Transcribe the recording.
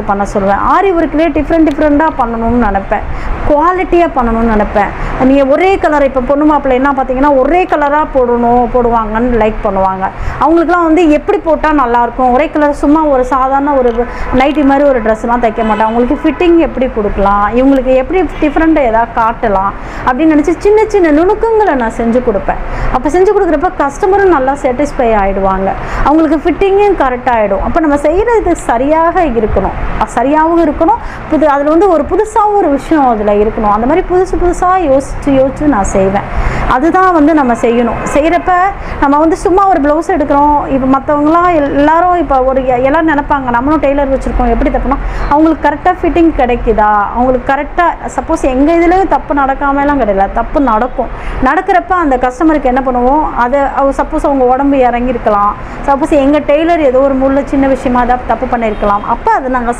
பண்ண சொல்லுவேன். ஆரி ஒர்க்லேயே டிஃப்ரெண்ட்டாக பண்ணணும்னு நினப்பேன், குவாலிட்டியாக பண்ணணும்னு நினப்பேன். நீங்கள் ஒரே கலர் இப்போ பொண்ணு மாப்பிள்ளை என்ன பார்த்தீங்கன்னா ஒரே கலராக போடுவாங்கன்னு லைக் பண்ணுவாங்க. அவங்களுக்குலாம் வந்து எப்படி போட்டால் நல்லாயிருக்கும், ஒரே கலர் சும்மா ஒரு சாதாரண ஒரு நைட்டி மாதிரி ஒரு ட்ரெஸ்லாம் தைக்க மாட்டேன். அவங்களுக்கு ஃபிட்டிங் எப்படி கொடுக்கலாம், இவங்களுக்கு எப்படி டிஃப்ரெண்ட்டாக எதாவது காட்டலாம் அப்படின்னு நினச்சி சின்ன சின்ன நுணுக்கங்களை நான் செஞ்சு கொடுப்பேன். அப்போ செஞ்சு கொடுக்குறப்ப கஸ்டமரும் நல்லா சாட்டிஸ்ஃபை ஆகிடுவாங்க, அவங்களுக்கு ஃபிட்டிங்கும் கரெக்டாகிடும். அப்போ நம்ம செய்கிறது சரியாக இருக்கணும், சரியாகவும் இருக்கணும், அதில் வந்து ஒரு புதுசாகவும் ஒரு விஷயம் அதில் இருக்கணும். அந்த மாதிரி புதுசாக யோசித்து நான் செய்வேன். அதுதான் வந்து நம்ம செய்யணும். செய்கிறப்ப நம்ம வந்து சும்மா ஒரு ப்ளவுஸ் எடுக்கிறோம். இப்போ மற்றவங்களாம் எல்லோரும் இப்போ எல்லோரும் நினைப்பாங்க நம்மளும் டெய்லர் வச்சுருக்கோம், எப்படி தப்புனா அவங்களுக்கு கரெக்டாக ஃபிட்டிங் கிடைக்குதா, அவங்களுக்கு கரெக்டாக சப்போஸ் எங்கள் இதுலேயும் தப்பு நடக்காமலாம் கிடையாது, தப்பு நடக்கிறப்ப அந்த கஸ்டமருக்கு என்ன பண்ணுவோம், அதை சப்போஸ் அவங்க உடம்பு இறங்கியிருக்கலாம், சப்போஸ் எங்கள் டெய்லர் ஏதோ ஒரு சின்ன விஷயமா ஏதாவது தப்பு பண்ணியிருக்கலாம். அப்போ அதை நாங்கள்